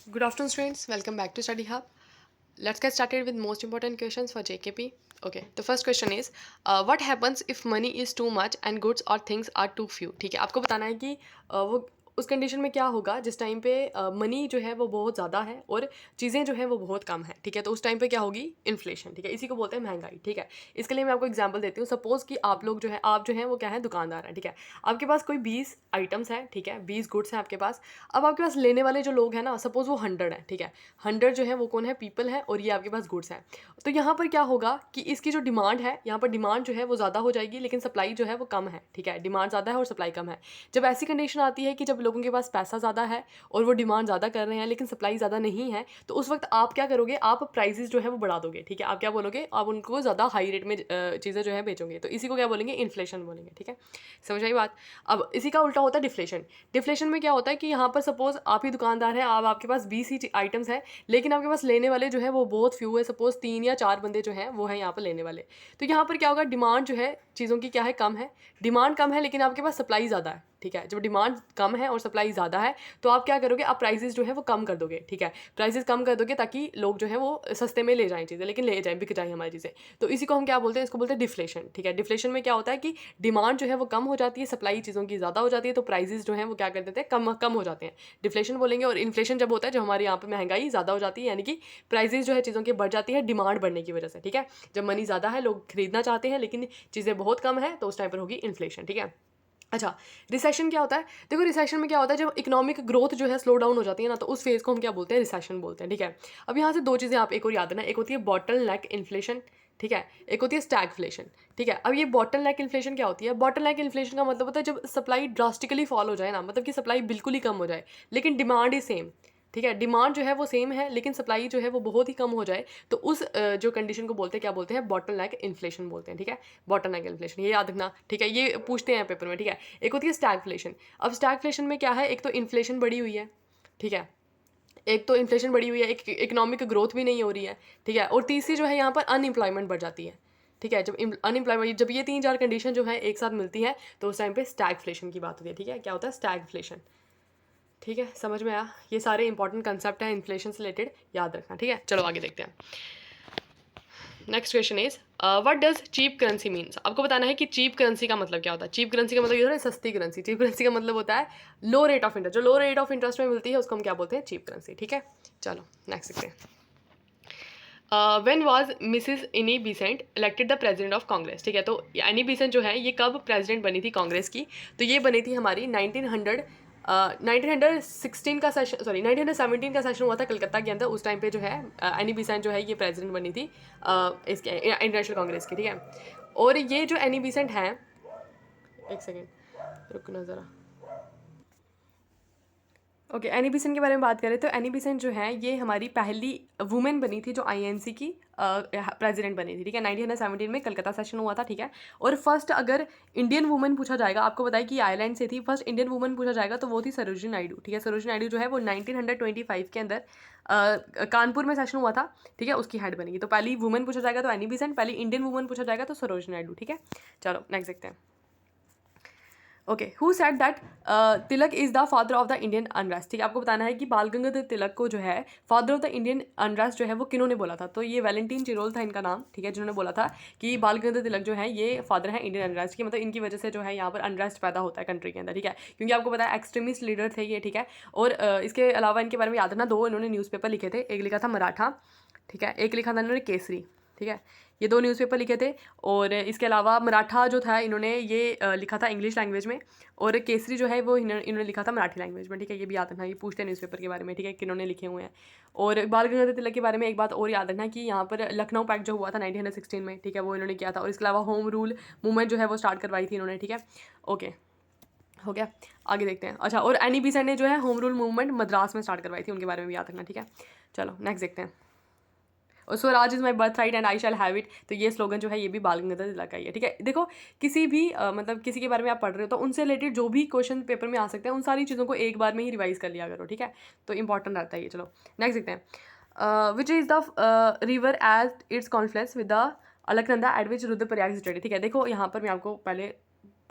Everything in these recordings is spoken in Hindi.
Good afternoon, students. Welcome back to Study Hub. Let's get started with most important questions for JKP. Okay, the first question is, what happens if money is too much and goods or things are too few? ठीक है, आपको बताना है कि वो उस कंडीशन में क्या होगा जिस टाइम पे मनी जो है वो बहुत ज़्यादा है और चीज़ें जो है वो बहुत कम है। ठीक है, तो उस टाइम पे क्या होगी? इन्फ्लेशन। ठीक है, इसी को बोलते हैं महंगाई। ठीक है, इसके लिए मैं आपको एग्जांपल देती हूँ। सपोज कि आप लोग जो है आप जो है वो क्या है, दुकानदार हैं। ठीक है, आपके पास कोई 20 आइटम्स हैं। ठीक है, 20 गुड्स हैं आपके पास। अब आपके पास लेने वाले जो लोग हैं ना, सपोज वो 100 है। ठीक है, 100 जो है वो कौन है? पीपल है, और ये आपके पास गुड्स हैं। तो यहाँ पर क्या होगा कि इसकी जो डिमांड है, यहाँ पर डिमांड जो है वो ज़्यादा हो जाएगी, लेकिन सप्लाई जो है वो कम है। ठीक है, डिमांड ज़्यादा है और सप्लाई कम है। जब ऐसी कंडीशन आती है कि जब लोगों के पास पैसा ज़्यादा है और वो डिमांड ज़्यादा कर रहे हैं लेकिन सप्लाई ज़्यादा नहीं है, तो उस वक्त आप क्या करोगे? आप प्राइजेस जो है वो बढ़ा दोगे। ठीक है, आप क्या बोलोगे? आप उनको ज़्यादा हाई रेट में चीज़ें जो है बेचोगे। तो इसी को क्या बोलेंगे? इन्फ्लेशन बोलेंगे। ठीक है, समझ आई बात? अब इसी का उल्टा होता है डिफ्लेशन। डिफ्लेशन में क्या होता है कि यहाँ पर सपोज आप ही दुकानदार हैं, आप आपके पास 20 ही आइटम्स हैं, लेकिन आपके पास लेने वाले जो है वो बहुत फ्यू है। सपोज 3 या 4 बंदे जो हैं वो हैं यहाँ पर लेने वाले। तो यहाँ पर क्या होगा? डिमांड जो है चीज़ों की क्या है? कम है। डिमांड कम है लेकिन आपके पास सप्लाई ज़्यादा है। ठीक है, जब डिमांड कम है और सप्लाई ज़्यादा है तो आप क्या करोगे? आप प्राइसेस जो है वो कम कर दोगे। ठीक है, प्राइसेस कम कर दोगे ताकि लोग जो है वो सस्ते में ले जाएं चीज़ें, लेकिन ले जाएं, बिक जाएं हमारी चीज़ें। तो इसी को हम क्या बोलते हैं? इसको बोलते हैं डिफ्लेशन। ठीक है, डिफ्लेशन में क्या होता है कि डिमांड जो है वो कम हो जाती है, सप्लाई चीज़ों की ज़्यादा हो जाती है, तो प्राइसेस जो हैं वो क्या कर देते हैं? कम कम हो जाते हैं। डिफ्लेशन बोलेंगे। और इन्फ्लेशन जब होता है, जब हमारे यहाँ पर महंगाई ज़्यादा हो जाती है, यानी कि प्राइसेस जो है चीज़ों की बढ़ जाती है डिमांड बढ़ने की वजह से। ठीक है, जब मनी ज़्यादा है, लोग खरीदना चाहते हैं लेकिन चीज़ें बहुत कम है, तो उस टाइम पर होगी इन्फ्लेशन। ठीक है, अच्छा, रिसेशन क्या होता है? देखो, रिसेशन में क्या होता है, जब इकोनॉमिक ग्रोथ जो है स्लो डाउन हो जाती है ना, तो उस फेज़ को हम क्या बोलते हैं? रिसेशन बोलते हैं। ठीक है, अब यहाँ से दो चीज़ें आप एक और याद रखना। एक होती है बॉटल नेक इन्फ्लेशन। ठीक है, एक होती है स्टैगफ्लेशन। ठीक है, अब ये बॉटल नेक इन्फ्लेशन क्या होती है? बॉटल नेक इन्फ्लेशन का मतलब होता है जब सप्लाई ड्रास्टिकली फॉल हो जाए ना, मतलब कि सप्लाई बिल्कुल ही कम हो जाए लेकिन डिमांड ही सेम। ठीक है, डिमांड जो है वो सेम है लेकिन सप्लाई जो है वो बहुत ही कम हो जाए, तो उस जो कंडीशन को बोलते हैं, क्या बोलते हैं? बॉटल नेक इन्फ्लेशन बोलते हैं। ठीक है, बॉटल नेक इन्फ्लेशन, ये याद रखना। ठीक है, ये पूछते हैं पेपर में। ठीक है, एक होती है स्टैगफ्लेशन। अब स्टैगफ्लेशन में क्या है? एक तो इन्फ्लेशन बढ़ी हुई है। ठीक है, एक तो इन्फ्लेशन बढ़ी हुई है, एक इकोनॉमिक ग्रोथ भी नहीं हो रही है। ठीक है, और तीसरी जो है यहाँ पर अनएम्प्लॉयमेंट बढ़ जाती है। ठीक है, जब अनएम्प्लॉयमेंट, जब ये 3-4 कंडीशन जो है एक साथ मिलती है तो उस टाइम पे स्टैगफ्लेशन की बात होती है। ठीक है, क्या होता है? स्टैगफ्लेशन। ठीक है, समझ में आया? ये सारे इंपॉर्टेंट कंसेप्ट हैं इन्फ्लेशन से रिलेटेड, याद रखना। ठीक है, चलो आगे देखते हैं। Next question is, what does cheap currency means? आपको बताना है कि चीप करेंसी का मतलब क्या होता है। चीप करेंसी का मतलब ये होता है सस्ती करेंसी। चीप करेंसी का मतलब होता है लो रेट ऑफ इंटरेस्ट। जो लो रेट ऑफ इंटरेस्ट में मिलती है उसको हम क्या बोलते हैं? Cheap currency. ठीक है, चलो नेक्स्ट देखते हैं। When was Mrs Annie Besant elected the president of Congress? ठीक है, तो एनी बिसेंट जो है ये कब प्रेसिडेंट बनी थी कांग्रेस की? तो ये बनी थी हमारी 1916 का सेशन, सॉरी 1917 का सेशन हुआ था कलकत्ता के अंदर। उस टाइम पे जो है एनी बिसेंट जो है ये प्रेसिडेंट बनी थी इसके इंटरनेशनल कांग्रेस की। ठीक है, और ये जो एनी बिसेंट हैं, एक सेकेंड रुकना ज़रा। ओके, एनी बिसेंट के बारे में बात करें तो एनी बिसेंट जो है ये हमारी पहली वुमेन बनी थी जो आईएनसी की प्रेसिडेंट बनी थी। ठीक है, 1917 में कलकत्ता सेशन हुआ था। ठीक है, और फर्स्ट अगर इंडियन वुमेन पूछा जाएगा, आपको बताया कि आयरलैंड से थी, फर्स्ट इंडियन वुमेन पूछा जाएगा तो वो थी सरोजिनी नायडू। ठीक है, सरोजिनी नायडू जो है वो 1925 के अंदर कानपुर में सेशन हुआ था। ठीक है, उसकी हेड बनेगी। तो पहली वुमेन पूछा जाएगा तो एनी बिसेंट, पहली इंडियन वुमेन पूछा जाएगा तो सरोजिनी नायडू। ठीक है, चलो नेक्स्ट देखते हैं। Okay, who said that Tilak is the father of the Indian unrest? ठीक है, आपको बताना है कि बाल गंगाधर तिलक को जो है father of the Indian unrest जो है वो किन्होंने बोला था? तो ये वैलेंटीन चिरोल था इनका नाम। ठीक है, जिन्होंने बोला था कि बाल गंगाधर तिलक जो है ये फादर है इंडियन अनरेस्ट की, मतलब इनकी वजह से जो है यहाँ पर अनरेस्ट पैदा होता है कंट्री के अंदर। ठीक है, क्योंकि आपको पता है एक्सट्रीमिस्ट लीडर थे ये। ठीक है, और इसके अलावा इनके बारे में याद रखना, दो इन्होंने न्यूज़पेपर लिखे थे। एक लिखा था मराठा, ठीक है, एक लिखा था इन्होंने केसरी। ठीक है, ये दो न्यूज़पेपर लिखे थे। और इसके अलावा मराठा जो था इन्होंने ये लिखा था इंग्लिश लैंग्वेज में, और केसरी जो है वो इन्होंने लिखा था मराठी लैंग्वेज में। ठीक है, ये भी याद रखना, ये पूछते हैं न्यूज़पेपर के बारे में। ठीक है, किन्होंने लिखे हुए हैं। और बाल गंगाधर तिलक के बारे में एक बात और याद रखना कि यहाँ पर लखनऊ पैक्ट जो हुआ था 1916 में, ठीक है, वो इन्होंने किया था। और इसके अलावा होम रूल मूवमेंट जो है वो स्टार्ट करवाई थी इन्होंने। ठीक है, ओके, हो गया, आगे देखते हैं। अच्छा, और एनी बेसेंट ने जो है होम रूल मूवमेंट मद्रास में स्टार्ट करवाई थी, उनके बारे में भी याद रखना। ठीक है, चलो नेक्स्ट देखते हैं। और Swaraj is my birth right and I shall have it, तो ये स्लोगन जो है ये भी बाल गंगाधर तिलक का ही है। ठीक है, देखो किसी भी मतलब किसी के बारे में आप पढ़ रहे हो तो उनसे रिलेटेड जो भी क्वेश्चन पेपर में आ सकते हैं उन सारी चीज़ों को एक बार में ही रिवाइज कर लिया करो। ठीक है, तो इंपॉर्टेंट रहता है ये। चलो नेक्स्ट देखते हैं। Which is the river as its conflux with the Alaknanda at which Rudraprayag study? ठीक है, देखो यहाँ पर मैं आपको पहले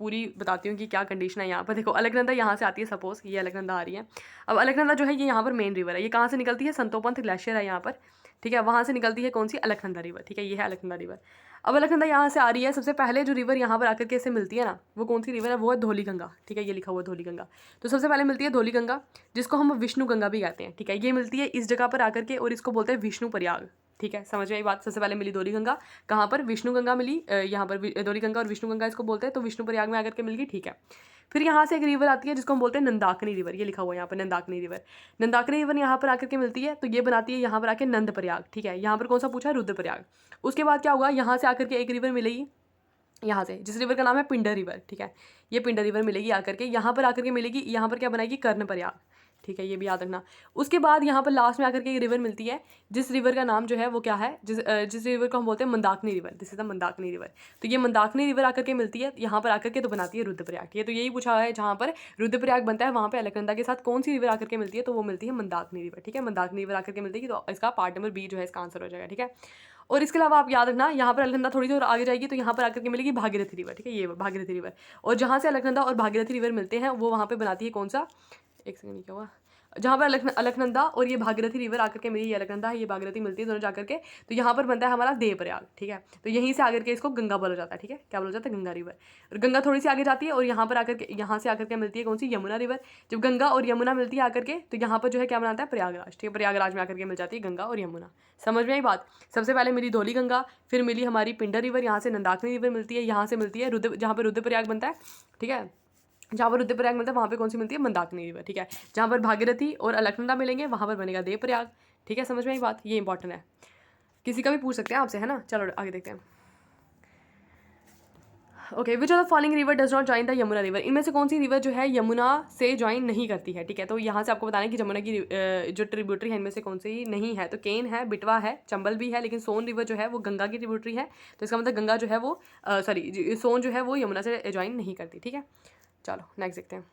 पूरी बताती हूँ कि क्या कंडीशन है यहाँ पर। देखो अलकनंदा यहाँ से आती है, सपोज ये अलकनंदा आ रही है। अब अलकनंदा जो है ये यहाँ पर मेन रिवर है। ये कहाँ से निकलती है? संतोपंथ ग्लेशियर है यहाँ पर, ठीक है, वहाँ से निकलती है कौन सी? अलकनंदा रिवर, ठीक है, ये है अलकनंदा रिवर। अब अलकनंदा यहाँ से आ रही है, सबसे पहले जो रिवर यहाँ पर आकर के इससे मिलती है ना, वो कौन सी रिवर है? वो है धौली गंगा, ठीक है, ये लिखा हुआ है धौली गंगा। तो सबसे पहले मिलती है धौली गंगा, जिसको हम विष्णु गंगा भी कहते हैं, ठीक है, ये मिलती है इस जगह पर आकर के और इसको बोलते हैं विष्णु प्रयाग, ठीक है, समझ में आई बात। सबसे पहले मिली धौली गंगा, कहाँ पर? विष्णु गंगा मिली, यहाँ पर धौली गंगा और विष्णु गंगा इसको बोलते हैं, तो विष्णु प्रयाग में आकर के मिल गई, ठीक है। फिर यहाँ से एक रिवर आती है जिसको हम बोलते हैं नंदाकिनी रिवर, ये लिखा हुआ है यहाँ पर नंदाकिनी रिवर। नंदाकिनी रिवर यहाँ पर आकर के मिलती है, तो ये बनाती है यहाँ पर आके नंद प्रयाग, ठीक है। यहाँ पर कौन सा पूछा है? रुद्र प्रयाग। उसके बाद क्या होगा? यहाँ से आकर के एक रिवर मिलेगी यहाँ से, जिस रिवर का नाम है पिंडर रिवर, ठीक है, ये पिंडर रिवर मिलेगी आकर के, यहाँ पर आकर के मिलेगी, यहाँ पर क्या बनाएगी? कर्ण प्रयाग, ठीक है, ये भी याद रखना। उसके बाद यहाँ पर लास्ट में आकर के एक रिवर मिलती है, जिस रिवर का नाम जो है वो क्या है? जिस रिवर को हम बोलते हैं Mandakini river, this is the Mandakini river. तो ये मंदाकिनी रिवर आकर के मिलती है यहाँ पर आकर के, तो बनाती है रुद्रप्रयाग, ठीक है। तो यही पूछा है, जहाँ पर रुद्रप्रयाग बनता है वहाँ पे अलकनंदा के साथ कौन सी रिवर आकर के मिलती है? तो वो मिलती है मंदाकिनी रिवर, ठीक है, मंदाकिनी रिवर आकर के मिलती है। तो इसका पार्ट नंबर बी जो है इसका आंसर हो जाएगा, ठीक है। और इसके अलावा आप याद रखना, यहाँ पर अलकनंदा थोड़ी सी और आगे जाएगी तो यहाँ पर आकर के मिलेगी भागीरथी रिवर, ठीक है, ये भागीरथी रिवर। और जहाँ से अलकनंदा और भागीरथी रिवर मिलते हैं वो वहाँ पे बनाती है कौन सा? एक सेकंड, क्या हुआ? जहाँ पर अलकनंदा और ये भागीरथी रिवर आकर के मिली, ये अलकनंदा है, ये भागीरथी मिलती है दोनों जाकर के, तो यहाँ पर बनता है हमारा देवप्रयाग, ठीक है। तो यहीं से आकर के इसको गंगा बोला जाता है, ठीक है, क्या बोला जाता है? गंगा रिवर। और गंगा थोड़ी सी आगे जाती है और यहाँ पर आकर के, यहाँ से आकर के मिलती है कौन सी? यमुना रिवर। जब गंगा और यमुना मिलती है आकर के, तो यहाँ पर जो है क्या बनाता है? प्रयागराज, ठीक है, प्रयागराज में आकर के मिल जाती है गंगा और यमुना। समझ में आई बात? सबसे पहले मिली धौली गंगा, फिर मिली हमारी पिंडर रिवर, यहाँ से नंदाकिनी रिवर मिलती है, यहाँ से मिलती है जहाँ पर रुद्रप्रयाग बनता है, ठीक है, जहाँ पर रुद्रप्रयाग मिलता है वहाँ पे कौन सी मिलती है? मंदाकिनी रिवर, ठीक है। जहाँ पर भागीरथी और अलकनंदा मिलेंगे वहाँ पर बनेगा देवप्रयाग, ठीक है, समझ में आई बात? ये इंपॉर्टेंट है, किसी का भी पूछ सकते हैं आपसे, है ना। चलो आगे देखते हैं। Okay, which of the following river does not join the Yamuna river? इनमें से कौन सी रिवर जो है यमुना से ज्वाइन नहीं करती है, ठीक है। तो यहाँ से आपको बताना है कि यमुना की जो ट्रिब्यूटरी है इनमें से कौन सी नहीं है। तो केन है, बिटवा है, चंबल भी है, लेकिन सोन रिवर जो है वो गंगा की ट्रिब्यूटरी है। तो इसका मतलब गंगा जो है वो सॉरी सोन जो है वो यमुना से ज्वाइन नहीं करती, ठीक है। चलो नेक्स्ट देखते हैं।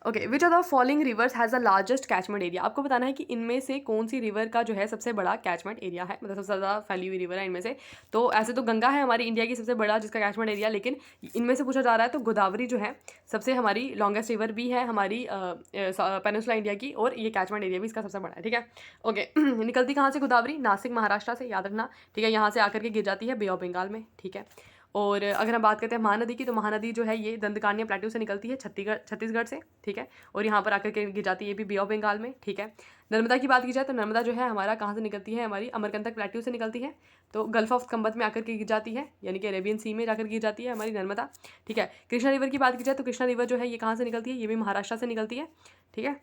Okay, which of the following rivers has the largest catchment area? आपको बताना है कि इनमें से कौन सी रिवर का जो है सबसे बड़ा कैचमेंट एरिया है, मतलब सबसे ज़्यादा फैली हुई रिवर है इनमें से। तो ऐसे तो गंगा है हमारी इंडिया की सबसे बड़ा जिसका कैचमेंट एरिया, लेकिन इनमें से पूछा जा रहा है तो गोदावरी जो है सबसे हमारी लॉन्गेस्ट रिवर भी है हमारी पेनिनसुला इंडिया की, और ये कैचमेंट एरिया भी इसका सबसे बड़ा है, ठीक है। ओके, निकलती कहाँ से गोदावरी? नासिक महाराष्ट्र से, याद रखना, ठीक है, यहाँ से आकर के गिर जाती है बे ऑफ बंगाल में, ठीक है। और अगर हम बात करते हैं महानदी की, तो महानदी जो है ये दंडकारण्य प्लेट्यू से निकलती है छत्तीसगढ़ से, ठीक है, और यहाँ पर आकर के गिर जाती है ये भी बे ऑफ बंगाल में, ठीक है। नर्मदा की बात की जाए तो नर्मदा जो है हमारा कहाँ से निकलती है? हमारी अमरकंटक प्लेट्यू से निकलती है, तो गल्फ ऑफ स्कम्बत में आकर के गिर जाती है, यानी कि अरेबियन सी में जाकर गिर जाती है हमारी नर्मदा, ठीक है। कृष्णा रिवर की बात की जाए तो कृष्णा रिवर जो है ये कहाँ से निकलती है? ये भी महाराष्ट्र से निकलती है, ठीक है,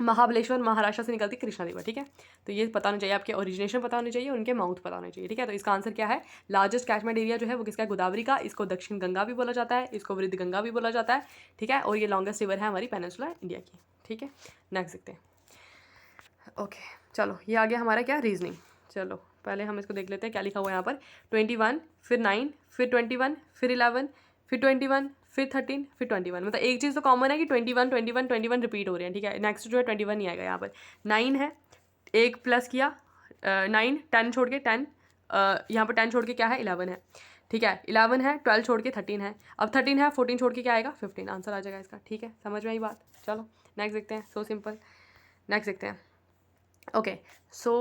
महाबलेश्वर महाराष्ट्र से निकलती है कृष्णा रिवर, ठीक है। तो ये पता होना चाहिए, आपके ओरिजिनेशन पता होने चाहिए, उनके माउथ पता होने चाहिए, ठीक है। तो इसका आंसर क्या है? लार्जेस्ट कैचमेंट एरिया जो है वो किसका है? गोदावरी का। इसको दक्षिण गंगा भी बोला जाता है, इसको वृद्ध गंगा भी बोला जाता है, ठीक है। और ये लॉन्गेस्ट रिवर है हमारी पेनिनसुला इंडिया की, ठीक है। नेक्स्ट देखते हैं। ओके, चलो ये आ गया हमारा क्या? रीजनिंग। चलो पहले हम इसको देख लेते हैं क्या लिखा हुआ है यहाँ पर। 21, फिर 9, फिर 21, फिर 11, फिर 21, फिर 13, फिर 21। मतलब एक चीज़ तो कॉमन है कि 21, 21, 21 रिपीट हो रहे हैं, ठीक है। नेक्स्ट जो है 21 नहीं आएगा यहाँ पर। 9 है, एक प्लस किया 9, 10 छोड़ के 10, यहाँ पर 10 छोड़ के क्या है? 11 है, ठीक है। 11 है, 12 छोड़ के 13 है, अब 13 है, 14 छोड़ के क्या आएगा? 15। आंसर आ जाएगा इसका, ठीक है। समझ में आई बात? चलो नेक्स्ट देखते हैं, सो सिंपल। नेक्स्ट देखते हैं। ओके, सो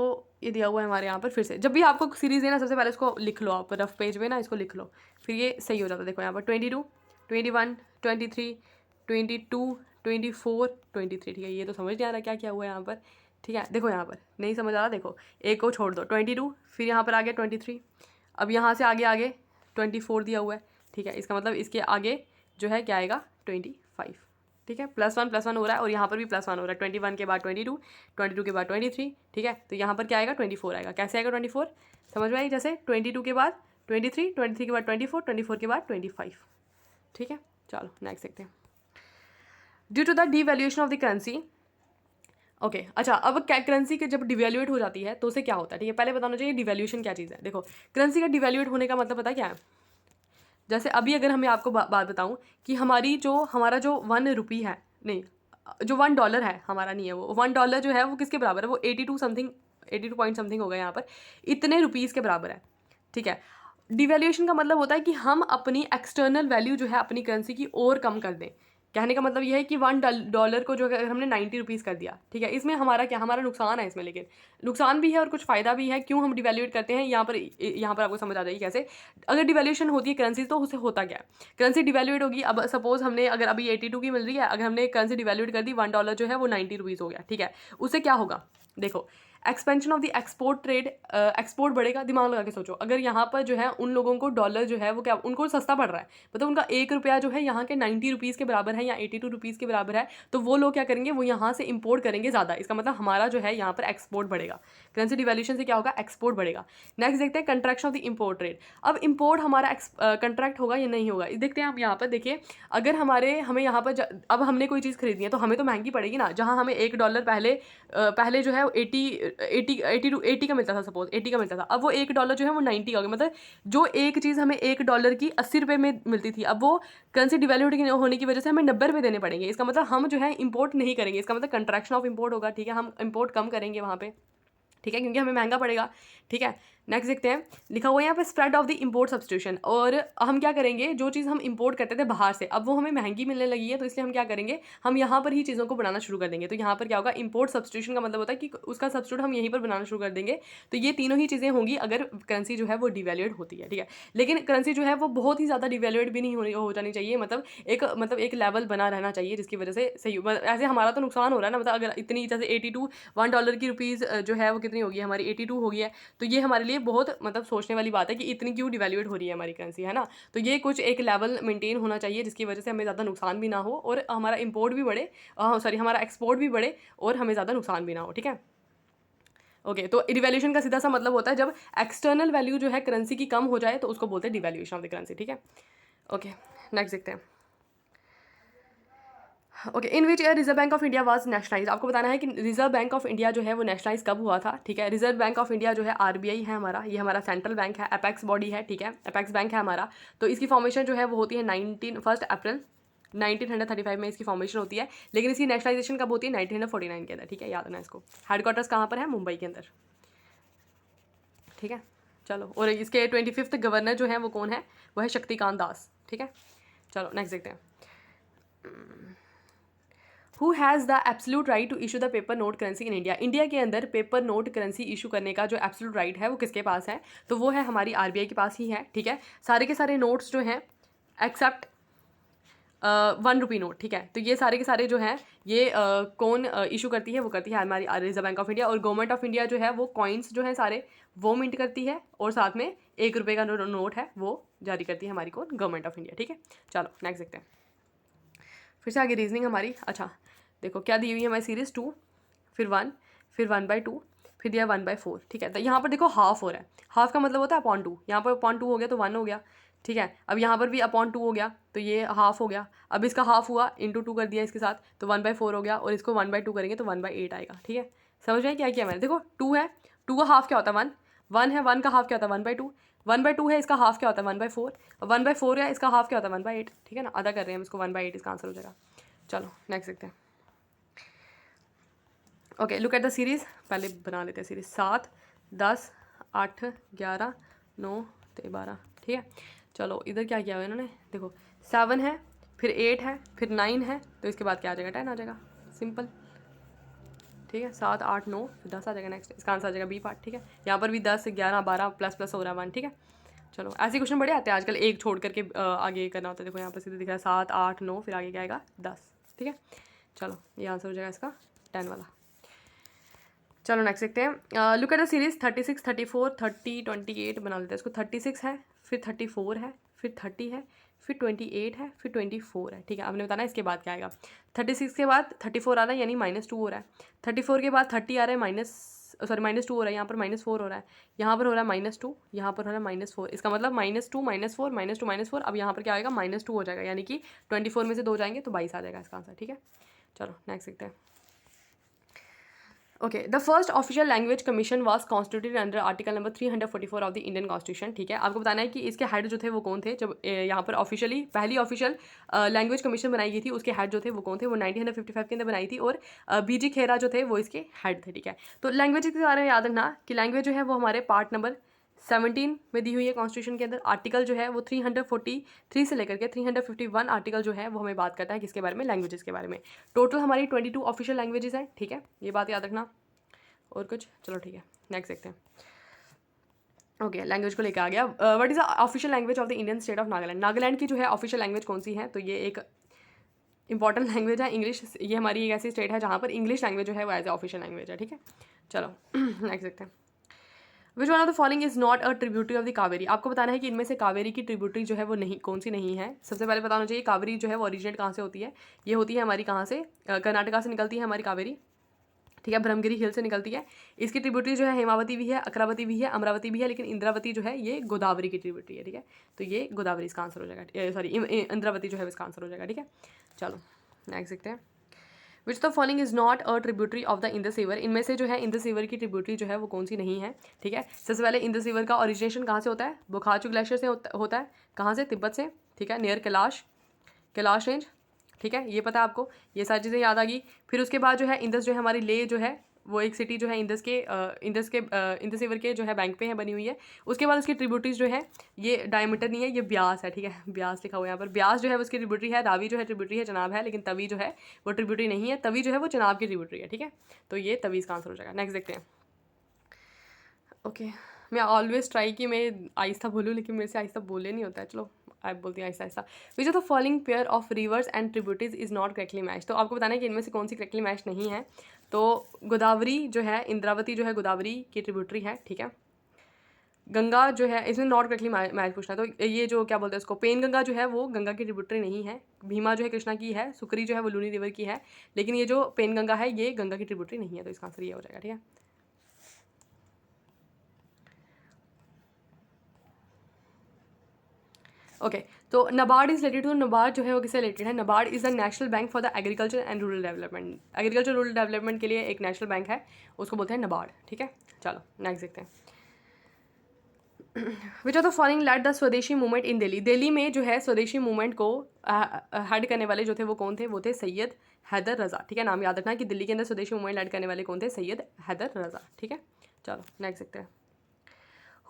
ये दिया हुआ है हमारे यहाँ पर। फिर से जब भी आपको सीरीज़ देना सबसे पहले इसको लिख लो, आप रफ पेज में ना इसको लिख लो, फिर ये सही हो जाता है। देखो यहाँ पर 22, 21, 23, 22, 24, 23, ठीक है। ये तो समझ नहीं आ रहा क्या क्या हुआ है यहाँ पर, ठीक है। देखो यहाँ पर नहीं समझ आ रहा, देखो एक को छोड़ दो, 22, फिर यहाँ पर आ गया 23, अब यहाँ से आगे आगे 24 दिया हुआ है, ठीक है। इसका मतलब इसके आगे जो है क्या आएगा? 25, ठीक है। +1 हो रहा है और यहाँ पर भी +1 हो रहा है। 21 के बाद 22, 22 के बाद 23, ठीक है। तो यहाँ पर क्या आएगा? 24 आएगा। कैसे आएगा 24? समझ में आई? जैसे 22 के बाद 23, 23 के बाद 24, 24 के बाद 25, ठीक है। चलो नेक्स्ट देखते हैं। Due to the devaluation of the currency, okay, अच्छा, अब करेंसी के जब डिवैल्यूएट हो जाती है तो उसे क्या होता है, ठीक है। पहले बताना चाहिए डिवैल्यूएशन क्या चीज़ है। देखो करेंसी का डिवैल्यूएट होने का मतलब पता है क्या है? जैसे अभी अगर मैं आपको बात बताऊं कि हमारा जो 1 रुपी है, नहीं जो $1 है हमारा, नहीं है वो $1 जो है वो किसके बराबर है? वो 82 पॉइंट समथिंग होगा यहाँ पर, इतने रुपीज़ के बराबर है, ठीक है। डिवैल्यूएशन का मतलब होता है कि हम अपनी एक्सटर्नल वैल्यू जो है अपनी करेंसी की और कम कर दें। कहने का मतलब ये है कि $1 को जो अगर हमने 90 रुपीज़ कर दिया, ठीक है, इसमें हमारा क्या, हमारा नुकसान है इसमें, लेकिन नुकसान भी है और कुछ फ़ायदा भी है। क्यों हम डिवैल्यूएट करते हैं, यहाँ पर आपको समझ आ जाएगी कैसे। अगर डिवैल्यूएशन होती है करेंसी तो उससे होता क्या है, करेंसी डिवैल्यूएट होगी। अब सपोज हमने अगर अभी 82 की मिल रही है, अगर हमने करेंसी डिवैल्यूएट कर दी, $1 जो है वो 90 रुपीज़ हो गया, ठीक है। उससे क्या होगा, देखो, expansion of the export trade, export बढ़ेगा। दिमाग लगा के सोचो, अगर यहाँ पर जो है उन लोगों को डॉलर जो है वो क्या, उनको सस्ता पड़ रहा है, मतलब उनका 1 रुपया जो है यहाँ के 90 रुपीज़ के बराबर है या 82 रुपीज़ के बराबर है, तो वो लोग क्या करेंगे, वो यहाँ से इंपोर्ट करेंगे ज़्यादा। इसका मतलब हमारा जो है यहाँ पर एक्सपोर्ट बढ़ेगा। करेंसी डिवैल्यूएशन से क्या होगा, एक्सपोर्ट बढ़ेगा। नेक्स्ट देखते हैं contraction of the import rate. अब इंपोर्ट हमारा कंट्रैक्ट होगा या नहीं होगा, देखते हैं आप यहाँ पर। देखिए, अगर हमें यहाँ पर अब हमने कोई चीज़ खरीदनी है तो हमें तो महंगी पड़ेगी ना। जहाँ हमें $1 पहले जो है 80 का मिलता था, सपोज 80 का मिलता था, अब वो $1 जो है वो 90 का हो गया। मतलब जो एक चीज़ हमें $1 की 80 रुपये में मिलती थी, अब वो करेंसी डिवैल्यूड होने की वजह से हमें 90 रुपये देने पड़ेंगे। इसका मतलब हम जो है इंपोर्ट नहीं करेंगे, इसका मतलब कंट्रैक्शन ऑफ इंपोर्ट होगा, ठीक है। हम इंपोर्ट कम करेंगे वहाँ पे, ठीक है, क्योंकि हमें महंगा पड़ेगा, ठीक है। नेक्स्ट देखते हैं, लिखा हुआ है यहाँ पे spread of the import substitution. और हम क्या करेंगे, जो चीज़ हम इंपोर्ट करते थे बाहर से, अब वो हमें महंगी मिलने लगी है, तो इसलिए हम क्या करेंगे, हम यहाँ पर ही चीज़ों को बनाना शुरू कर देंगे। तो यहाँ पर क्या होगा, इंपोर्ट सब्स्टिट्यूशन का मतलब होता है कि उसका सब्स्टिट्यूट हम यहीं पर बनाना शुरू कर देंगे। तो ये तीनों ही चीज़ें होंगी अगर करेंसी जो है वो डिवैल्यूएट होती है, ठीक है। लेकिन करेंसी जो है वो बहुत ही ज़्यादा डिवैल्यूएट भी नहीं हो जानी चाहिए, मतलब एक लेवल बना रहना चाहिए, जिसकी वजह से सही, ऐसे हमारा तो नुकसान हो रहा है ना। मतलब अगर इतनी, जैसे 82 $1 की रुपीज़ जो है वो कितनी होगी, हमारी 82 हो गई है, तो ये हमारे लिए बहुत मतलब सोचने वाली बात है कि इतनी क्यों डिवैल्यूएट हो रही है हमारी करेंसी, है ना। तो ये कुछ एक लेवल मेंटेन होना चाहिए, जिसकी वजह से हमें ज़्यादा नुकसान भी ना हो और हमारा इंपोर्ट भी बढ़े, हमारा एक्सपोर्ट भी बढ़े और हमें ज़्यादा नुकसान भी ना हो, ठीक है। ओके, तो डिवैल्यूएशन का सीधा सा मतलब होता है जब एक्सटर्नल वैल्यू जो है करेंसी की कम हो जाए तो उसको बोलते हैं डिवैल्यूएशन ऑफ द करेंसी, ठीक है। ओके, नेक्स्ट देखते हैं। Okay, in which year reserve bank of India was nationalise. आपको बताना है कि रिजर्व बैंक ऑफ इंडिया जो है वो नेशनलाइज कब हुआ था, ठीक है। रिजर्व बैंक ऑफ इंडिया जो है आरबीआई है हमारा, ये हमारा सेंट्रल बैंक है, अपेक्स बॉडी है, ठीक है, अपेक्स बैंक है हमारा। तो इसकी फॉर्मेशन जो है वो होती है 1 अप्रैल 1935 में इसकी फॉर्मेशन होती है। लेकिन इसकी नेशनलाइजेशन कब होती है, 1949 के अंदर, ठीक है, याद रखना इसको। हेडक्वार्टर्स कहाँ पर है, मुंबई के अंदर, ठीक है। चलो, और इसके 25th गवर्नर जो है वो कौन है, वो है शक्तिकांत दास, ठीक है। चलो नेक्स्ट देखते हैं। Who has the absolute right to issue the paper note currency in India. India के अंदर पेपर नोट करेंसी इशू करने का जो एब्सोल्यूट राइट है वो किसके पास है, तो वो है हमारी आरबीआई के पास ही है, ठीक है। सारे के सारे नोट्स जो हैं एक्सेप्ट ₹1 नोट, ठीक है। तो ये सारे के सारे जो हैं ये कौन इशू करती है, वो करती है हमारी रिजर्व बैंक ऑफ इंडिया। और गवर्नमेंट ऑफ इंडिया जो है वो कॉइन्स जो हैं सारे वो मिंट करती है, और साथ में ₹1 का नोट है वो जारी करती है हमारी कौन, गवर्नमेंट ऑफ इंडिया, ठीक है। चलो नेक्स्ट देखते हैं, फिर से आगे रीजनिंग हमारी। अच्छा देखो क्या दी हुई है हमारी सीरीज़ 2, फिर 1, फिर 1/2, फिर दिया 1/4, ठीक है। तो यहाँ पर देखो हाफ हो रहा है, हाफ का मतलब होता है अपॉन 2, यहाँ पर अपॉन 2 हो गया तो 1 हो गया, ठीक है। अब यहाँ पर भी अपॉन 2 हो गया तो ये हाफ हो गया। अब इसका हाफ हुआ, इंटू 2 कर दिया इसके साथ तो 1/4 हो गया, और इसको 1/2 करेंगे तो 1/8 आएगा, ठीक है। समझ में क्या किया मैंने, देखो 2 है, 2 का हाफ क्या होता है 1, 1 है, 1 का हाफ क्या होता है 1/2, 1/2 है, इसका हाफ क्या होता है 1/4, 1/4 है, इसका हाफ क्या होता है 1/8, ठीक है ना। आधा कर रहे हैं हम इसको, 1/8 इसका आंसर हो जाएगा। चलो नेक्स्ट देखते हैं। Okay, look at the series, पहले बना लेते हैं सीरीज़। 7, 10, 8, 11, 9, 12, ठीक है। चलो इधर क्या किया हुआ है इन्होंने, देखो 7 है, फिर 8 है, फिर 9 है, तो इसके बाद क्या आ जाएगा, 10 आ जाएगा, सिंपल, ठीक है। 7, 8, 9, फिर 10 आ जाएगा। नेक्स्ट इसका आंसर आ जाएगा बी पार्ट, ठीक है। यहाँ पर भी 10, 11, 12 प्लस प्लस हो रहा है 1, ठीक है। चलो ऐसे क्वेश्चन बड़े आते हैं आजकल, एक छोड़ करके आगे करना होता है। देखो यहाँ पर सीधे दिख रहा है 7, 8, 9, फिर आगे क्या आएगा 10, ठीक है। चलो ये आंसर हो जाएगा इसका 10 वाला। चलो नेक्स्ट देखते हैं। लुक एट द सीरीज 36, 34, 30, 28 बना लेते हैं इसको। 36 है, फिर 34 है, फिर 30 है, फिर 28 है, फिर 24 है, ठीक है। आपने बताना इसके बाद क्या आएगा। 36 के बाद 34 आ रहा है, यानी -2 हो रहा है। 34 के बाद 30 आ रहा है, -2 हो रहा है, यहाँ पर -4 हो रहा है, यहाँ पर हो रहा है -2, यहाँ पर हो रहा है -4। इसका मतलब -2, -4, -2, -4। अब यहाँ पर क्या आएगा, -2 हो जाएगा, यानी कि 24 में से 2 जाएंगे तो 22 आ जाएगा इसका आंसर, ठीक है। चलो नेक्स्ट देखते हैं। Okay, the first official language commission was constituted under article number 344 of the Indian constitution, ठीक है। आपको बताना है कि इसके हेड जो थे वो कौन थे। जब यहाँ पर ऑफिशियली पहली ऑफिशियल लैंग्वेज कमीशन बनाई गई थी, उसके हेड जो थे वो कौन थे, वो 1955 के अंदर बनाई थी, और बीजी खेरा जो थे वो इसके हेड थे, ठीक है। तो लैंग्वेज के बारे में याद रखना कि लैंग्वेज जो है वो हमारे पार्ट नंबर 17 में दी हुई है कॉन्स्टिट्यूशन के अंदर। आर्टिकल जो है वो 343 से लेकर के 351 आर्टिकल जो है वो हमें बात करता है किसके बारे में, लैंग्वेजेस के बारे में। टोटल हमारी 22 ऑफिशियल लैंग्वेजेस हैं, ठीक है, ये बात याद रखना। और कुछ, चलो ठीक है, नेक्स्ट देखते हैं। ओके, लैंग्वेज को लेकर आ गया। What is the official language of the Indian state of Nagaland. Nagaland की जो है ऑफिशियल लैंग्वेज कौन सी है, तो ये एक इंपॉर्टेंट लैंग्वेज है इंग्लिश। ये हमारी एक ऐसी स्टेट है जहाँ पर इंग्लिश लैंग्वेज जो है वो एज ए ऑफिशियल लैंग्वेज है, ठीक है। चलो नेक्स्ट देखते हैं। Which one of the following is not a tributary of the Kaveri. आपको बताना है कि इनमें से कावेरी की ट्रिब्यूटरी जो है वो नहीं, कौन सी नहीं है। सबसे पहले बताना चाहिए कावेरी जो है वो ओरिजिनेट कहाँ से होती है। ये होती है हमारी कहाँ से, कर्नाटका से निकलती है हमारी कावेरी, ठीक है, ब्रह्मगिरी हिल से निकलती है। इसकी ट्रिब्यूटरी जो है हेमावती भी है, अक्रावती भी है, अमरावती भी है, लेकिन इंद्रावती जो है ये गोदावरी की ट्रिब्यूटरी है, ठीक है। तो ये गोदावरी इसका आंसर हो जाएगा, सॉरी इंद्रावती जो है इसका आंसर हो जाएगा, ठीक है। चलो नेक्स्ट देखते हैं। Which the following is not a tributary of the Indus river. इनमें से जो है इंदस रिवर की ट्रिब्यूटरी जो है वो कौन सी नहीं है, ठीक है। सबसे पहले इंदस रिवर का ओरिजिनेशन कहाँ से होता है, बोकारो ग्लेशियर से होता है। कहाँ से, तिब्बत से, ठीक है, नियर कैलाश रेंज, ठीक है, ये पता है आपको, ये सारी चीज़ें याद आ गई। फिर उसके बाद जो है इंदस जो है हमारी ले जो है वो एक सिटी जो है इंदस रिवर के जो है बैंक पे है बनी हुई है। उसके बाद उसकी ट्रिब्यूटरीज जो है ये डायमीटर नहीं है, ये ब्यास है, ठीक है, ब्यास लिखा हुआ है यहाँ पर। ब्यास जो है उसकी ट्रिब्यूटरी है, रावी जो है ट्रिब्यूटरी है, चनाब है, लेकिन तवी जो है वो ट्रिब्यूटरी नहीं है। तवी जो है वो चनाब की ट्रिब्यूटरी है, ठीक है। तो ये तवी इसका आंसर हो जाएगा। नेक्स्ट देखते हैं। ओके, मैं ऑलवेज ट्राई कि मैं आहिस्ता बोलूँ, लेकिन मेरे से आहिस्ता बोले नहीं होता है। चलो आप बोलती हैं आहिस्ता आहिस्ता। विच of the following pair of reverse and tributaries is not correctly match. तो आपको बताना है कि इनमें से कौन सी करेक्टली मैच नहीं है। तो गोदावरी जो है, इंद्रावती जो है गोदावरी की ट्रिब्यूटरी है, ठीक है। गंगा जो है इसमें नॉट करेक्टली मैच पूछना, तो ये जो क्या बोलते हैं उसको, पेन गंगा जो है वो गंगा की ट्रिब्यूटरी नहीं है। भीमा जो है कृष्णा की है, सुकरी जो है वो लूनी रिवर की है, लेकिन ये जो पेन गंगा है ये गंगा की ट्रिब्यूटरी नहीं है। तो इसका आंसर ये हो जाएगा, ठीक है। ओके, तो NABARD is related to, NABARD जो है वो किससे रिलेटेड है, NABARD is the national bank for the agriculture and rural development. Agriculture rural development के लिए एक नेशनल बैंक है, उसको बोलते हैं नबार्ड, ठीक है। चलो नेक्स्ट देखते हैं। Which of the following led the swadeshi movement in Delhi. Delhi में जो है स्वदेशी मूवमेंट को हेड करने वाले जो थे वो कौन थे, वो थे सैयद हैदर रज़ा, ठीक है। नाम याद रखना कि दिल्ली के अंदर स्वदेशी मूवमेंट लेड करने वाले कौन थे, सैयद हैदर रज़ा, ठीक है। चलो नेक्स्ट देखते हैं।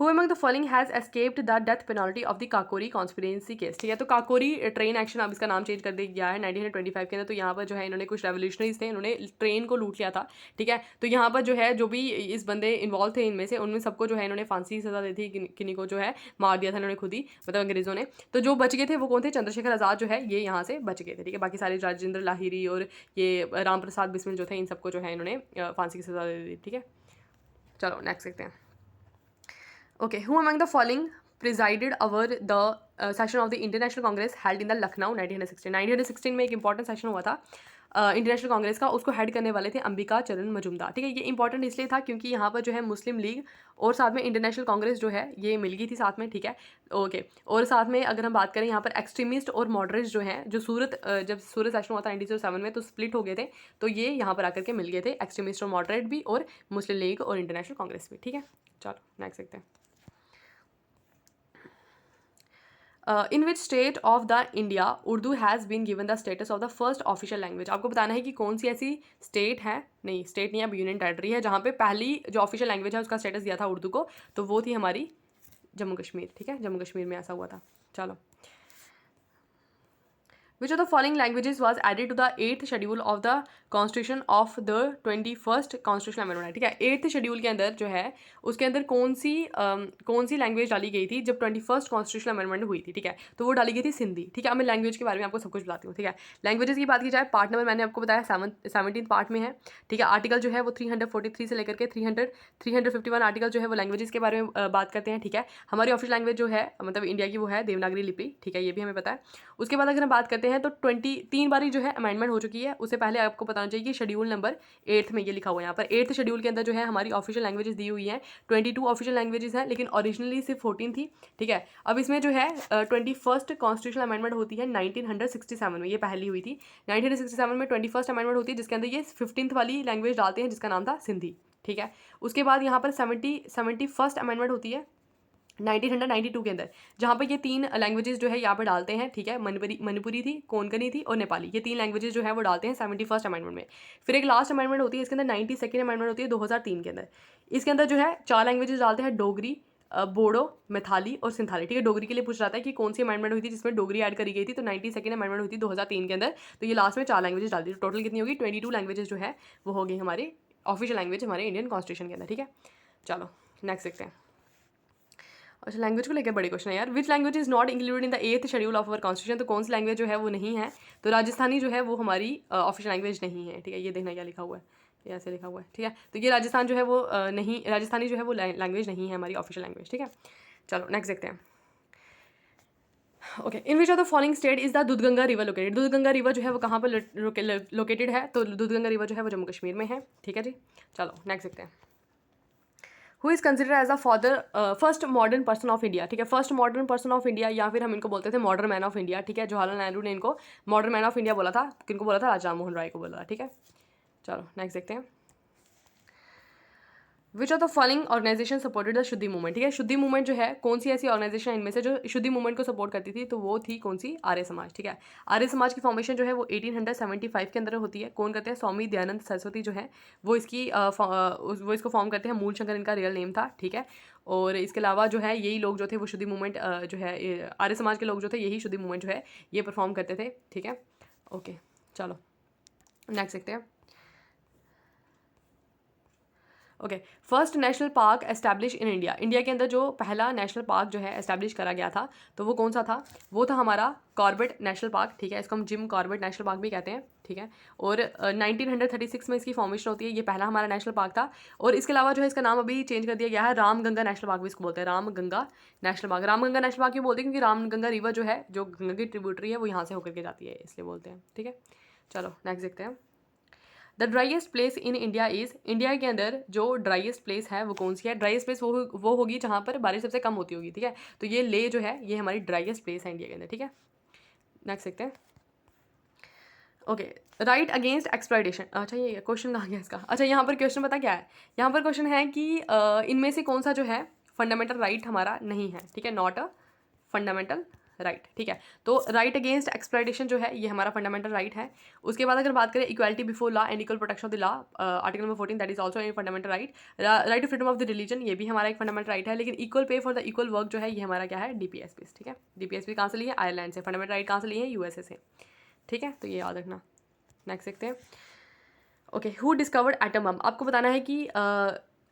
Who among the following has escaped the death penalty of the Kakori conspiracy case, ठीक है। तो काकोरी ट्रेन एक्शन, अब इसका नाम चेंज कर दिया गया है 1925 के अंदर। तो यहाँ पर जो है इन्होंने कुछ रेवोल्यूशनरीज थे, इन्होंने ट्रेन को लूट लिया था, ठीक है। तो यहाँ पर जो है जो भी इस बंदे इन्वॉल्व थे इनमें से, उनमें सबको जो है इन्होंने फांसी की सज़ा दी थी, किन्हीं को जो है मार दिया था इन्होंने खुद ही, मतलब अंग्रेज़ों ने। तो जो बच गए थे वो कौन थे, चंद्रशेखर आज़ाद जो है ये यहाँ से बच गए थे, ठीक है। बाकी सारे राजेंद्र लाहिरी और ये राम प्रसाद बिस्मिल जो थे, इन सबको जो है इन्होंने फांसी की सज़ा दे दी, ठीक है। चलो नेक्स्ट देखते हैं। Okay, who among the following presided over the session of the International Congress held in the Lucknow 1916। 1916 में एक इंपॉर्टेंट सेशन हुआ था इंटरनेशनल कांग्रेस का, उसको हेड करने वाले थे अंबिका चरण मजुमदार, ठीक है। ये इंपॉर्टेंट इसलिए था क्योंकि यहाँ पर जो है मुस्लिम लीग और साथ में इंटरनेशनल कांग्रेस जो है ये मिल गई थी साथ में, ठीक है। ओके, और साथ में अगर हम बात करें यहाँ पर एक्सट्रीमिस्ट और मॉडरेट्स जो हैं, जो जब सूरत सेशन हुआ था 1907 में, तो स्प्लिट हो गए थे। तो ये यहाँ पर आकर के मिल गए थे, एक्सट्रीमिस्ट और मॉडरेट भी, और मुस्लिम लीग और इंटरनेशनल कांग्रेस भी, ठीक है। चलो नेक्स्ट देखते हैं। In which state of the India Urdu has been given the status of the first official language. आपको बताना है कि कौन सी ऐसी स्टेट है, नहीं स्टेट नहीं, अब यूनियन टेरिटरी है, जहाँ पे पहली जो ऑफिशियल लैंग्वेज है उसका स्टेटस दिया था उर्दू को, तो वो थी हमारी जम्मू कश्मीर, ठीक है। जम्मू कश्मीर में ऐसा हुआ था। चलो, Which of the following languages was added to the 8th schedule of the Constitution of the 21st Constitutional Amendment, ठीक है। 8th शेड्यूल के अंदर जो है उसके अंदर कौन सी लैंग्वेज डाली गई थी जब 21st कॉन्स्टिट्यूशनल अमेंडमेंट हुई थी, ठीक है। तो वो डाली गई थी सिंधी, ठीक है। अब मैं लैंग्वेज के बारे में आपको सब कुछ बताती हूँ, ठीक है। लैंग्वेजेस की बात की जाए, पार्ट नंबर मैंने आपको बताया 17 पार्ट में है, ठीक है। आर्टिकल जो है वो 343 से लेकर के 351 आर्टिकल जो है वो लैंग्वेजेस के बारे में बात करते हैं, ठीक है। हमारी ऑफिशियल लैंग्वेज जो है मतलब इंडिया की वो है देवनागरी लिपि, ठीक है, ये भी हमें पता है। उसके बाद अगर हम बात करते हैं तो 23 बारी जो है अमेंडमेंट हो चुकी है। उससे पहले आपको बताना चाहिए कि शेड्यूल नंबर 8 में ये लिखा हुआ है, यहाँ पर 8th शेड्यूल के अंदर जो है हमारी ऑफिशियल लैंग्वेजेस दी हुई हैं। 22 ऑफिशियल लैंग्वेजेस हैं, लेकिन ओरिजिनली सिर्फ 14 थी, ठीक है। अब इसमें जो है 21st कॉन्स्टिट्यूशनल अमेंडमेंट होती है 1967 में, ये पहली हुई थी 1967 में। 21st अमेंडमेंट होती है जिसके अंदर ये 15th वाली लैंग्वेज डालते हैं जिसका नाम था सिंधी, ठीक है। उसके बाद यहाँ पर 71st अमेंडमेंट होती है 1992 के अंदर, जहाँ पर ये 3 लैंग्वेजेस जो है यहाँ पर डालते हैं, ठीक है। मणिपुरी थी, कोंकणी थी और नेपाली, ये 3 लैंग्वेजेस जो है वो डालते हैं 71st अमेंडमेंट में। फिर एक लास्ट अमेंडमेंट होती है इसके अंदर 92nd अमेंडमेंट होती है 2003 के अंदर। इसके अंदर जो है 4 लैंग्वेजेस डालते हैं, डोगरी, बोडो, मैथाली और सिंथाली, ठीक है। डोगरी के लिए पूछ रहा था कि कौन सी अमेंडमेंट हुई थी जिसमें डोगरी ऐड करी गई थी, तो 92nd अमेंडमेंट हुई थी 2003 के अंदर। तो ये लास्ट में 4 लैंग्वेजेस डाल दी, तो टोटल कितनी होगी, 22 लैंग्वेजेस जो है वो होगी हमारी ऑफिशियल लैंग्वेज हमारे इंडियन कॉन्स्टिट्यूशन के अंदर, ठीक है। चलो नेक्स्ट देखते हैं। अच्छा, लैंग्वेज को लेकर बड़े क्वेश्चन है यार। Which language is not included in the 8th schedule of our constitution, तो कौन सी लैंग्वेज जो है वो नहीं है, तो राजस्थानी जो है वो हमारी ऑफिशियल लैंग्वेज नहीं है, ठीक है। ये देखना क्या लिखा हुआ है, ये ऐसे लिखा हुआ है, ठीक है। तो ये राजस्थान जो है वो नहीं, राजस्थानी जो है वो लैंग्वेज नहीं है हमारी ऑफिशियल लैंग्वेज, ठीक है। चलो नेक्स्ट देखते हैं। Okay, in which of the following state is the Dudhganga river located, Dudhganga river जो है वो कहाँ पर लोकेटेड है, तो दूधगंगा रिवर जो है वो जम्मू कश्मीर में है, ठीक है जी। चलो नेक्स्ट देखते हैं। Who is consider as a father first modern person of India, ठीक है। First modern person of India, या फिर हम इनको बोलते थे मॉडर्न मैन ऑफ इंडिया, ठीक है। जवाहरलाल नेहरू ने इनको मॉडर्न मैन ऑफ इंडिया बोला था, किनको बोला था, राजा राम मोहन राय को बोला था, ठीक है। चलो नेक्स्ट देखते हैं। Which of the following organisation supported the shuddhi movement, ठीक है। शुद्धि मूवमेंट जो है, कौन सी ऐसी ऑर्गेनाइजेशन इनमें से जो शुद्धि मूवमेंट को सपोर्ट करती थी, तो वो थी कौन सी, आर्य समाज, ठीक है। आर्य समाज की फॉर्मेशन जो है वो 1875 के अंदर होती है। कौन करते हैं, स्वामी दयानंद सरस्वती जो है वो इसकी वो इसको फॉर्म करते हैं। मूल शंकर इनका रियल नेम था, ठीक है। और इसके अलावा जो है यही लोग जो थे वो शुद्धि मूवमेंट जो है आर्य समाज के लोग जो थे यही शुद्धि मूवमेंट जो है ये परफॉर्म करते थे, ठीक है। ओके चलो नेक्स्ट देखते हैं। Okay, first national park establish in India, India के अंदर जो पहला नेशनल पार्क जो है एस्टैब्लिश करा गया था, तो वो कौन सा था, वो था हमारा कॉर्बेट नेशनल पार्क, ठीक है। इसको हम जिम कॉर्बेट नेशनल पार्क भी कहते हैं, ठीक है। और 1936 में इसकी फॉर्मेशन होती है, ये पहला हमारा नेशनल पार्क था। और इसके अलावा जो है इसका नाम अभी चेंज कर दिया गया है, रामगंगा नेशनल पार्क भी इसको बोलते हैं, Ramganga national park. Ramganga national park क्यों बोलते हैं, क्योंकि रामगंगा रिवर जो है, जो गंगा की ट्रिब्यूटरी है, वो यहाँ से होकर के जाती है, इसलिए बोलते हैं, ठीक है। चलो नेक्स्ट देखते हैं। The driest place in India is, India के अंदर जो ड्राइएस्ट प्लेस है वो कौन सी है, ड्राइएस्ट प्लेस वो होगी जहाँ पर बारिश सबसे कम होती होगी, ठीक है। तो ये ले जो है ये हमारी ड्राइएस्ट प्लेस है इंडिया के अंदर, ठीक है। नेक्स्ट देखते हैं। ओके, राइट अगेंस्ट एक्सप्लॉयटेशन, अच्छा ये क्वेश्चन कहाँ गया इसका, अच्छा यहाँ पर क्वेश्चन पता क्या है, यहाँ पर क्वेश्चन है कि इनमें से कौन सा जो है फंडामेंटल राइट हमारा नहीं है, ठीक है। नॉट अ फंडामेंटल राइट, ठीक है। तो राइट अगेंस्ट एक्सप्लॉयटेशन जो है ये हमारा फंडामेंटल राइट है। उसके बाद अगर बात करें equality before law and equal protection of the law, article number 14 that is also a fundamental right. Right to freedom of the religion, ये भी हमारा एक फंडामेंटल राइट है। लेकिन equal pay for the equal work जो है ये हमारा क्या है, DPSP, ठीक है। DPSP कहाँ से लिए, आयरलैंड से। फंडामेंटल राइट कहाँ से लिए, USA से, ठीक है। तो ये याद रखना। नेक्स्ट देखते हैं। Okay, who discovered atom bomb, आपको बताना है कि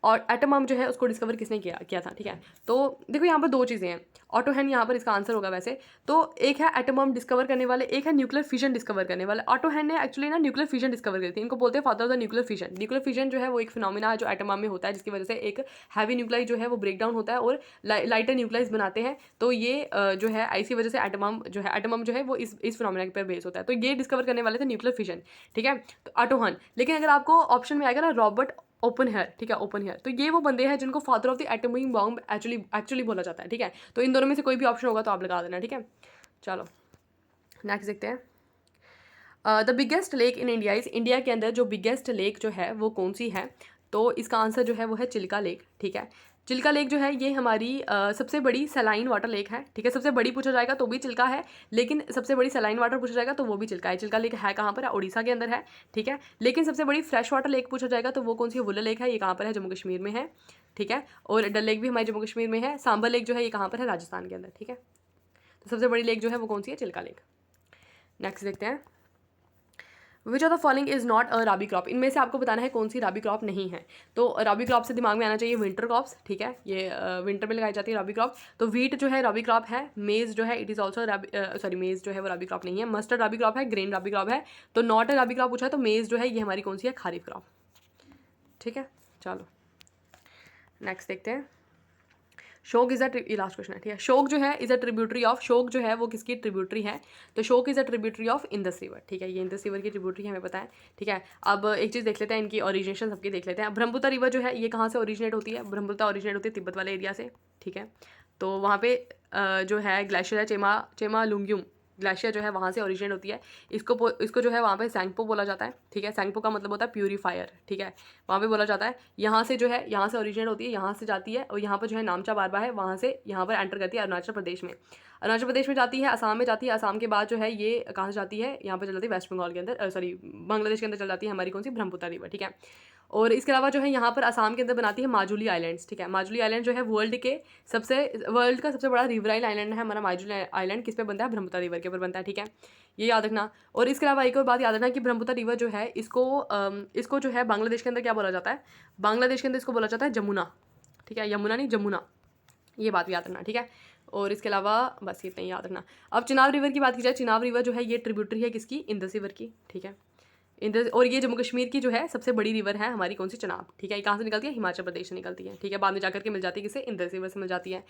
और एटम बम जो है उसको डिस्कवर किसने किया था, ठीक है। तो देखो यहाँ पर दो चीज़ें हैं, ऑटोहन यहाँ पर इसका आंसर होगा वैसे। तो एक है एटम बम डिस्कवर करने वाले, एक है न्यूक्लियर फिजन डिस्कवर करने वाले। ऑटोहन ने एक्चुअली ना न्यूक्लियर फिजन डिस्कवर करी थी, इनको बोलते हैं father of the nuclear fission. Nuclear fission जो है वो एक फिनोमिना है जो एटम बम में होता है, जिसकी वजह से एक हैवी न्यूक्लाई जो है वो ब्रेक डाउन होता है और लाइटर न्यूक्लाइज बनाते हैं। तो ये जो है ऐसी वजह से एटम बम जो है वो इस फिनोमिना पर बेस होता है। तो ये डिस्कवर करने वाले थे न्यूक्लियर फिजन, ठीक है। तो ऑटोहन। लेकिन अगर आपको ऑप्शन में आएगा ना रॉबर्ट ओपनहेयर, ठीक है, ओपनहेयर, तो ये वो बंदे हैं जिनको father of the atomic bomb actually बोला जाता है, ठीक है। तो इन दोनों में से कोई भी ऑप्शन होगा तो आप लगा देना, ठीक है। चलो नेक्स्ट देखते हैं। The biggest lake in India is, India के अंदर जो बिगेस्ट लेक जो है वो कौन सी है, तो इसका आंसर जो है वो है चिल्का लेक, ठीक है। चिल्का लेक जो है ये हमारी सबसे बड़ी सलाइन वाटर लेक है, ठीक है। सबसे बड़ी पूछा जाएगा तो भी चिल्का है, लेकिन सबसे बड़ी सलाइन वाटर पूछा जाएगा तो वो भी चिल्का है। चिल्का लेक है कहाँ पर है, उड़ीसा के अंदर है, ठीक है। लेकिन सबसे बड़ी फ्रेश वाटर लेक पूछा जाएगा तो वो कौन सी है, वुलर लेक है, ये कहाँ पर है, जम्मू कश्मीर में है, ठीक है। और डल लेक भी हमारे जम्मू कश्मीर में है। सांबर लेक जो है ये कहाँ पर है, राजस्थान के अंदर, ठीक है। तो सबसे बड़ी लेक जो है वो कौन सी है, चिल्का लेक। नेक्स्ट देखते हैं। Which of the following is not a rabi crop, इनमें से आपको बताना है कौन सी राबी क्रॉप नहीं है। तो राबी क्रॉप से दिमाग में आना चाहिए विंटर क्रॉप्स, ठीक है। ये विंटर में लगाई जाती है राबी क्रॉप। तो वीट जो है राबी क्रॉप है। मेज जो है इट इज़ ऑल्सो मेज जो है वो राबी क्रॉप नहीं है। मस्टर्ड राबी क्रॉप है, ग्रेन राबी क्रॉप है। तो नॉट अ राबी क्रॉप पूछा है तो मेज जो है ये हमारी कौन सी है, खारीफ क्रॉप, ठीक है। चलो नेक्स्ट देखते हैं। शोक इज़ ये लास्ट क्वेश्चन है, ठीक है। शोक जो है इज़ अ ट्रिब्यूटरी ऑफ, शोक जो है वो किसकी ट्रिब्यूटरी है, तो शोक is a tributary of Indus river, ठीक है। ये इंदस रिवर की ट्रिब्यूटरी हमें पता है, ठीक है। अब एक चीज़ देख लेते हैं, इनकी ओरिजिनेशन सबकी देख लेते हैं। ब्रह्मपुत्र रिवर जो है ये कहाँ से ओरिजिनेट होती है, ब्रह्मपुत्र ओरिजिनेट होती है तिब्बत वाले एरिया से, ठीक है। तो वहाँ पे जो है ग्लेशियर है, चेमालुंग्युम ग्लेशियर जो है वहाँ से ओरिजिनेट होती है। इसको जो है वहाँ पे सैंगपो बोला जाता है, ठीक है। सैंगपो का मतलब होता है प्यूरीफायर, ठीक है। वहाँ पे बोला जाता है। यहाँ से जो है यहाँ से ओरिजिनेट होती है, यहाँ से जाती है और यहाँ पर जो है नामचा बारबा है, वहाँ से यहाँ पर एंटर करती है अरुणाचल प्रदेश में। अरुणाचल प्रदेश में जाती है, असम में जाती है, असम के बाद जो है ये कहाँ से जाती है, यहाँ पर चल जाती है वेस्ट बंगाल के अंदर, बांग्लादेश के अंदर चल जाती है हमारी कौन सी, ब्रह्मपुत्र रिवर, ठीक है। और इसके अलावा जो है यहाँ पर असम के अंदर बनाती है माजुली आइलैंड्स, ठीक है। माजुली आइलैंड जो है वर्ल्ड का सबसे बड़ा रिवराइन आइलैंड है हमारा माजुली आइलैंड। किस पे बनता है? ब्रह्मपुत्र रिवर के ऊपर बनता है, ठीक है। ये याद रखना। और इसके अलावा एक और बात याद रखना कि ब्रह्मपुत्र रिवर जो है इसको जो है बांग्लादेश के अंदर क्या बोला जाता है? बांग्लादेश के अंदर इसको बोला जाता है जमुना, ठीक है। यमुना नहीं, जमुना, ये बात भी याद रखना, ठीक है। और इसके अलावा बस इतना ही याद रखना। अब चिनाब रिवर की बात की जाए, चिनाब रिवर जो है ये ट्रिब्यूटरी है किसकी? इंदस रिवर की, ठीक है। इंदस, और ये जम्मू कश्मीर की जो है सबसे बड़ी रिवर है हमारी, कौन सी? चिनाब, ठीक है। ये कहाँ से निकलती है? हिमाचल प्रदेश से निकलती है, ठीक है। बाद में जाकर के मिल जाती है किससे? इंदस रिवर से मिल जाती है।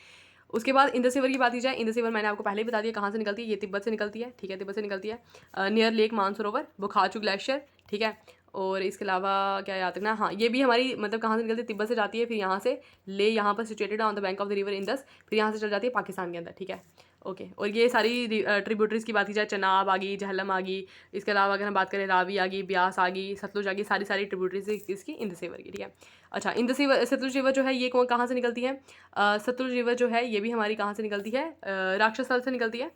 उसके बाद इंदस रिवर की बात की जाए, इंदस रिवर मैंने आपको पहले ही बता दिया कहाँ से निकलती है, ये तिब्बत से निकलती है, ठीक है। तिब्बत से निकलती है नियर लेक मानसरोवर, बुखाचू ग्लेशियर, ठीक है। और इसके अलावा क्या याद रखना, हाँ ये भी हमारी मतलब कहाँ से निकलती है? तिब्बत से जाती है, फिर यहाँ से ले यहाँ पर situated on the bank of the river Indus, फिर यहाँ से चल जाती है पाकिस्तान के अंदर, ठीक है। ओके, और ये सारी ट्रिब्यूटरीज की बात की जाए, चनाब आ गई, झेलम आ गई, इसके अलावा अगर हम बात करें रावी आ गई, ब्यास आ गई, सतलुज आ गई, सारी ट्रिब्यूटरीज इसकी इंदस रिवर की, ठीक है। अच्छा, इंदस रिवर, सतलुज रिवर जो है ये कहाँ से निकलती है? सतलुज रिवर जो है ये भी हमारी कहाँ से निकलती है? राक्षस स्थल से निकलती है,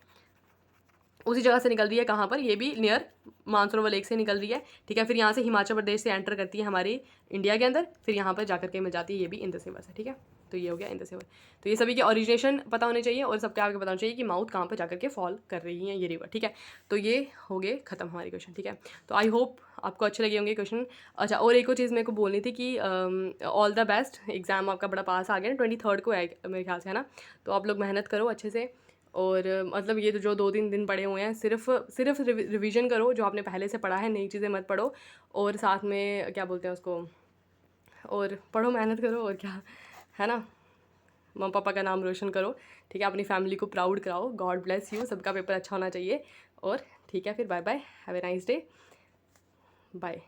उसी जगह से निकल रही है। कहाँ पर? ये भी नियर मानसरोवर लेक से निकल रही है, ठीक है। फिर यहाँ से हिमाचल प्रदेश से एंटर करती है हमारी इंडिया के अंदर, फिर यहाँ पर जाकर के मिल जाती है, ये भी इंदस रिवर से, ठीक है। तो ये हो गया इंदस रिवर। तो ये सभी के ओरिजिनेशन पता होने चाहिए और सबके आगे पता होना चाहिए कि माउथ कहाँ पर जाकर के फॉल कर रही है ये रिवर, ठीक है। तो ये हो गए खत्म हमारे क्वेश्चन, ठीक है। तो आई होप आपको अच्छे लगे होंगे क्वेश्चन। अच्छा, और एक और चीज़ मेरे को बोलनी थी कि ऑल द बेस्ट, एग्ज़ाम आपका बड़ा पास आ गया ना, 23 को है मेरे ख्याल से, है ना। तो आप लोग मेहनत करो अच्छे से, और मतलब ये जो 2-3 दिन पड़े हुए हैं सिर्फ रिवीजन करो जो आपने पहले से पढ़ा है, नई चीज़ें मत पढ़ो। और साथ में क्या बोलते हैं उसको, और पढ़ो, मेहनत करो, और क्या, है ना। मम्मी पापा का नाम रोशन करो, ठीक है। अपनी फैमिली को प्राउड कराओ। गॉड ब्लेस यू, सबका पेपर अच्छा होना चाहिए। और ठीक है, फिर bye bye, have a nice day, bye.